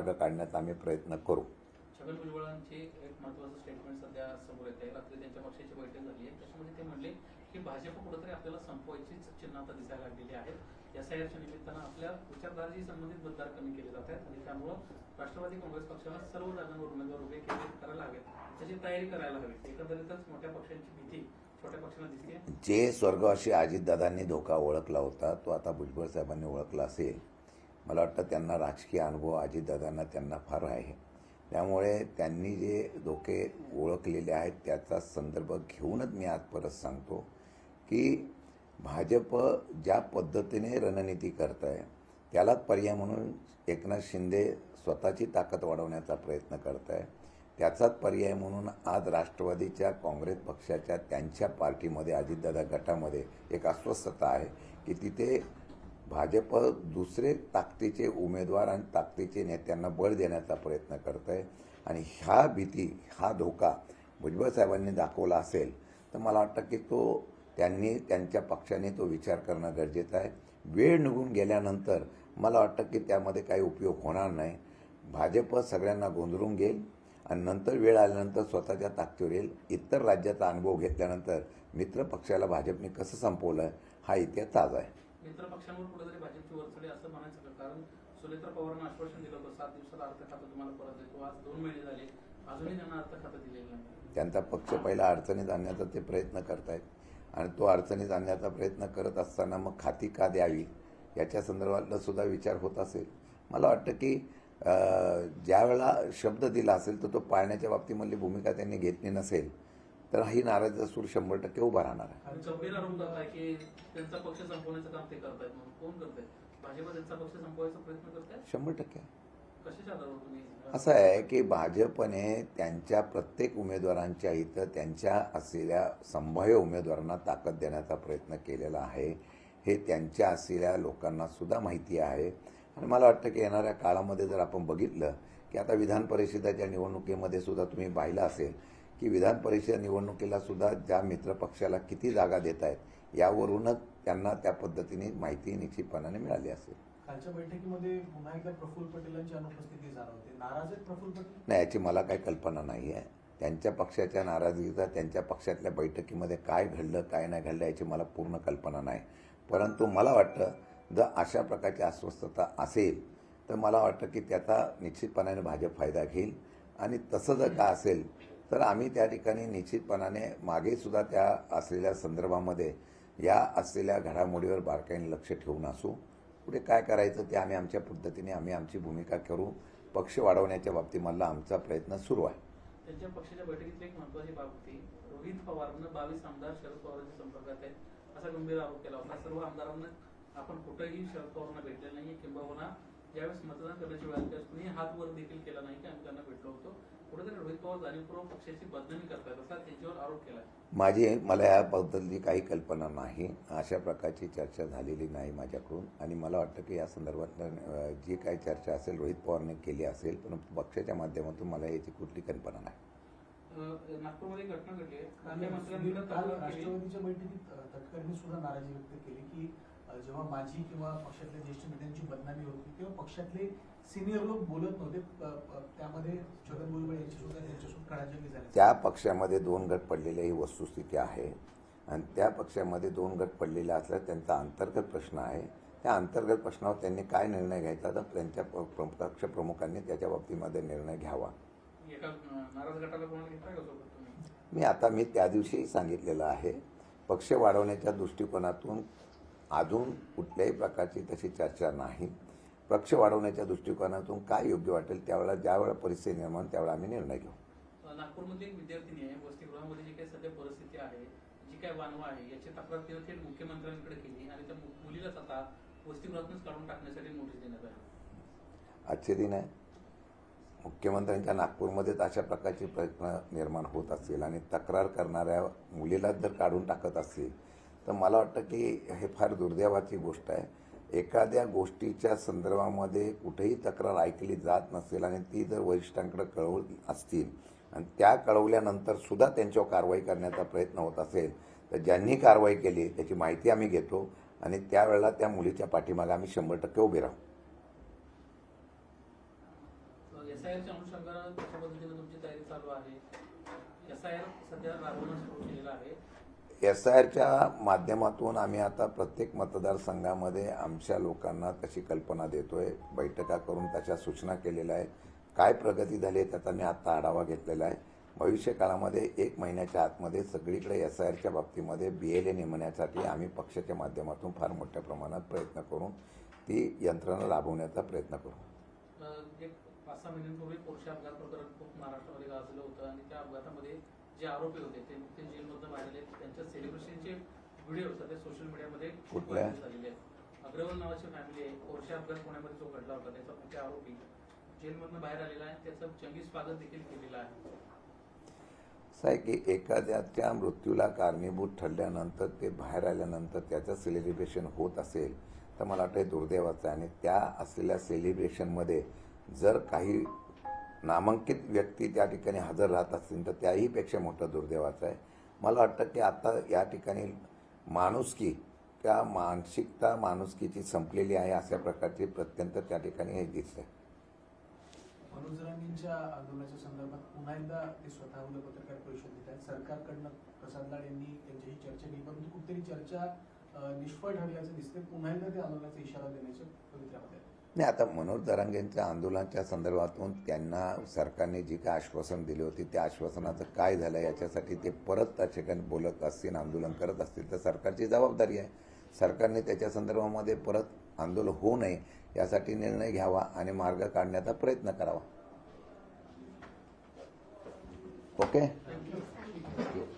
काढण्याचा आम्ही प्रयत्न करू. छगन भुजबळांचे एक महत्त्वाचं स्टेटमेंट सध्या समोर येत आहे. रात्री त्यांच्या पक्षाची बैठक झाली आहे, त्याच्यामध्ये ते म्हणले की भाजप कुठेतरी आपल्याला संपवायचीच चिन्ह आता दिसायला लागलेली आहेत. एसआयआरच्या निमित्तानं आपल्या विचारधाराशी संबंधित मतदार कमी केले जात आहेत आणि त्यामुळं राष्ट्रवादी काँग्रेस पक्षाला सर्व जागांवर उमेदवार उभे करायला हवेत, त्याची तयारी करायला हवी. एकंदरीतच मोठ्या पक्षांची भीती छोट्या पक्षांना दिसते. जे स्वर्गवासी अजितदादांनी धोका ओळखला होता तो आता भुजबळ साहेबांनी ओळखला असेल. मला वाटतं त्यांना राजकीय अनुभव अजितदादांना त्यांना फार आहे. त्यामुळे त्यांनी जे धोके ओळखलेले आहेत त्याचा संदर्भ घेऊनच मी आज परत सांगतो की भाजप ज्या पद्धतीने रणनीती करत आहे त्यालाच पर्याय म्हणून एकनाथ शिंदे स्वतःची ताकद वाढवण्याचा प्रयत्न करत आहे. त्याचाच पर्याय म्हणून आज राष्ट्रवादीच्या काँग्रेस पक्षाच्या त्यांच्या पार्टीमध्ये अजितदादा गटामध्ये एक अस्वस्थता आहे की तिथे भाजप दुसरे ताकदीचे उमेदवार आणि ताकदीचे नेत्यांना बळ देण्याचा प्रयत्न करत आहे. आणि ह्या भीती हा धोका भुजबळ साहेबांनी दाखवला असेल तर मला वाटतं की तो त्यांनी त्यांच्या पक्षाने तो विचार करणं गरजेचं आहे. वेळ निघून गेल्यानंतर मला वाटतं की त्यामध्ये काही उपयोग होणार नाही. भाजप सगळ्यांना गोंधळून घेईल आणि नंतर वेळ आल्यानंतर स्वतःच्या ताकदीवर येईल. इतर राज्याचा अनुभव घेतल्यानंतर मित्र पक्षाला भाजपने कसं संपवलं हा इतिहास ताजा आहे. मित्र पक्षांवर कुठेतरी भाजपची वरचढ असं म्हणायचं का? कारण सुनेत्रा पवारांना आश्वासन दिलं होतं 7 दिवसात अर्थ खातं तुम्हाला परत देतो. आज 2 महिने झाले, अजूनही त्यांना अर्थ खातं दिलेलं नाही. त्यांचा पक्ष पहिला अडचणीत आणण्याचा ते प्रयत्न करतायत आणि तो अडचणीत आणण्याचा प्रयत्न करत असताना मग खाती का द्यावी याच्या संदर्भातला सुद्धा विचार होत असेल. मला वाटतं की ज्या वेळेला शब्द दिला असेल तर तो पाळण्याच्या बाबतीमधली भूमिका त्यांनी घेतली नसेल तर ही नाराजीचा सूर 100% उभा राहणार आहे. गंभीर आरोप करताय की त्यांचा पक्ष संपवण्याचं काम ते करतायत. म्हणून कोण करताय? भाजप त्यांचा पक्ष संपवायचा प्रयत्न करताय? 100%. कशाच्या आधारावर तुम्ही? असं आहे की भाजपने त्यांच्या प्रत्येक उमेदवारांच्या इथं त्यांच्या असलेल्या संभाव्य उमेदवारांना ताकद देण्याचा प्रयत्न केलेला आहे. हे त्यांच्या असलेल्या लोकांना सुद्धा माहिती आहे. आणि मला वाटतं की येणाऱ्या काळामध्ये जर आपण बघितलं की आता विधान परिषदेच्या निवडणुकीमध्ये सुद्धा तुम्ही पाहिलं असेल की विधान परिषद निवडणुकीला सुद्धा ज्या मित्र पक्षाला किती जागा देत आहेत यावरूनच त्यांना त्या पद्धतीने माहिती निश्चितपणाने मिळाली असेल. कालच्या बैठकीमध्ये पुन्हा एकदा प्रफुल्ल पटेलांची अनुपस्थिती जाणवते. नाराज आहेत प्रफुल्ल पटेल? नाही, याची मला काही कल्पना नाही आहे. त्यांच्या पक्षाच्या नाराजगीचा त्यांच्या पक्षातल्या बैठकीमध्ये काय घडलं काय नाही घडलं याची मला पूर्ण कल्पना नाही. परंतु मला वाटतं जर अशा प्रकारची अस्वस्थता असेल तर मला वाटतं की त्याचा निश्चितपणाने भाजप फायदा घेईल. आणि तसं जर का असेल तर आम्ही त्या ठिकाणी निश्चितपणाने मागे सुद्धा त्या असलेल्या संदर्भामध्ये या असलेल्या घडामोडीवर बारकाईने लक्ष ठेवून असू. पुढे काय करायचं ते आम्ही आमच्या पद्धतीने आमची भूमिका करू. पक्ष वाढवण्याच्या बाबतीमधला आमचा प्रयत्न सुरू आहे. त्यांच्या पक्षाच्या बैठकीतली एक महत्त्वाची बाब होती, रोहित पवारांना 22 आमदार शरद पवारांच्या संपर्कात आहेत असा गंभीर आरोप केला होता. सर्व आमदारांना आपण कुठेही शरद पवारांना भेटले नाही, किंबहुना ज्यावेळेस मतदान करण्याची वेळ आली त्यावेळेस कुणी हात वर देखील केला नाही की आम्ही त्यांना भेटलो होतो. कुठेतरी रोहित पवार जाणीवपूर्वक पक्षाची बदनामी करतात असा त्यांच्यावर आरोप केला. मला याबद्दलची काही कल्पना नाही. अशा प्रकारची चर्चा झालेली नाही माझ्याकडून. आणि मला वाटतं की या संदर्भात जी काही चर्चा असेल रोहित पवारने केली असेल पण पक्षाच्या माध्यमातून मला याची कुठली कल्पना नाही. नागपूरमध्ये घटना घडली आहे. राष्ट्रवादीच्या बैठकीत तटकरेंनी सुद्धा नाराजी व्यक्त केली की जेव्हा माझी किंवा पक्षातल्या ज्येष्ठ नेत्यांची बदनामी होती तेव्हा पक्षातले सिनियर लोक बोलत नव्हते. त्यामध्ये छगन भुजबळ यांची सुद्धा त्यांच्यासोबत काढाजंगी झाली. त्या पक्षामध्ये 2 गट पडलेली ही वस्तुस्थिती आहे. आणि त्या पक्षामध्ये 2 गट पडलेले असल्यास त्यांचा अंतर्गत प्रश्न आहे. त्या अंतर्गत प्रश्नावर त्यांनी काय निर्णय घ्यायचा तर त्यांच्या पक्ष प्रमुखांनी त्याच्या बाबतीमध्ये निर्णय घ्यावा. मी त्या दिवशी सांगितलेलं आहे पक्ष वाढवण्याच्या दृष्टिकोनातून अजून कुठल्याही प्रकारची तशी चर्चा नाही. पक्ष वाढवण्याच्या दृष्टिकोनातून काय योग्य वाटेल त्यावेळेला ज्यावेळेला परिस्थिती निर्माण त्यावेळेला आम्ही निर्णय घेऊ. नागपूरमध्ये एक विद्यार्थिनी आहे, वसतिगृहामध्ये जी काही सध्या परिस्थिती आहे, जी काही वानवा आहे याची तक्रार तिने थेट मुख्यमंत्र्यांकडे केली आणि त्या मुलीलाच आता वसतिगृहातूनच काढून टाकण्यासाठी नोटीस देण्यात आली. आजचे दिन आहे. मुख्यमंत्र्यांच्या नागपूरमध्येच अशा प्रकारचे प्रश्न निर्माण होत असतील आणि तक्रार करणाऱ्या मुलीलाच जर काढून टाकत असतील तर मला वाटतं की हे फार दुर्दैवाची गोष्ट आहे. एखाद्या गोष्टीच्या संदर्भामध्ये कुठेही तक्रार ऐकली जात नसेल आणि ती जर वरिष्ठांकडे कळवली असतील आणि त्या कळवल्यानंतर सुद्धा त्यांच्यावर कारवाई करण्याचा प्रयत्न होत असेल तर ज्यांनी कारवाई केली त्याची माहिती आम्ही घेतो आणि त्यावेळेला त्या मुलीच्या पाठीमागे आम्ही 100% उभे राहू. SIRच्या अनुषंगानं कशा पद्धतीने तुमची तयारी चालू आहे? SIR सध्या राबवणं सुरू केलेलं आहे. SIRच्या माध्यमातून आम्ही आता प्रत्येक मतदारसंघामध्ये आमच्या लोकांना तशी कल्पना देतोय, बैठका करून त्याच्या सूचना केलेल्या आहेत. काय प्रगती झाली आहे त्याचा मी आता आढावा घेतलेला आहे. भविष्य काळामध्ये 1 महिन्याच्या आतमध्ये सगळीकडे SIRच्या बाबतीमध्ये BLA नेमण्यासाठी आम्ही पक्षाच्या माध्यमातून फार मोठ्या प्रमाणात प्रयत्न करून ती यंत्रणा राबवण्याचा प्रयत्न करू. एक 5-6 महिन्यांपूर्वी पोरशा अपघात प्रकरण खूप महाराष्ट्रामध्ये गाजलं होतं आणि त्या अपघातामध्ये जे आरोपी होते ते नुकते जेलमधून बाहेर आले. त्यांच्या सेलिब्रेशनचे व्हिडिओ सध्या सोशल मीडियामध्ये खूप कुठल्या? व्हायरल झालेले आहेत. अग्रवाल नावाची फॅमिली आहे. पोरशा अपघात पुण्यामध्ये जो घडला होता त्याचा मुख्य आरोपी जेलमधून बाहेर आलेला आहे. त्याचं जंगी स्वागत देखील केलेलं आहे. असं आहे की एखाद्याच्या मृत्यूला कारणीभूत ठरल्यानंतर ते बाहेर आल्यानंतर त्याचं सेलिब्रेशन होत असेल तर मला वाटतं हे दुर्दैवाचं आहे. आणि त्या असलेल्या सेलिब्रेशनमध्ये जर काही नामांकित व्यक्ती त्या ठिकाणी हजर राहत असतील तर त्याहीपेक्षा मोठं दुर्दैवाचं आहे. मला वाटतं की आता या ठिकाणी माणुसकी, त्या मानसिकता माणुसकीची संपलेली आहे अशा प्रकारची प्रत्यंत त्या ठिकाणी हे दिसतंय. मनोज जरांगेंच्या आंदोलनाच्या संदर्भात पुन्हा एकदा ते स्वतः पत्रकार परिषद देत आहेत. सरकारकडनं प्रसाद लाड यांनी त्यांच्याशी चर्चा केली, परंतु कुठेतरी चर्चा निष्फळ ठरल्याचं दिसते. पुन्हा एकदा ते आंदोलनाचा इशारा देण्याच्या पवित्र्यामध्ये आहे. नाही, आता मनोज जरांगेंच्या आंदोलनाच्या संदर्भातून त्यांना सरकारने जी काय आश्वासन दिली होती त्या आश्वासनाचं काय झालं याच्यासाठी ते परत त्या ठिकाणी बोलत असतील, आंदोलन करत असतील तर सरकारची जबाबदारी आहे. सरकारने त्याच्या संदर्भामध्ये परत आंदोलन होऊ नये यासाठी निर्णय घ्यावा आणि मार्ग काढण्याचा प्रयत्न करावा. ओके.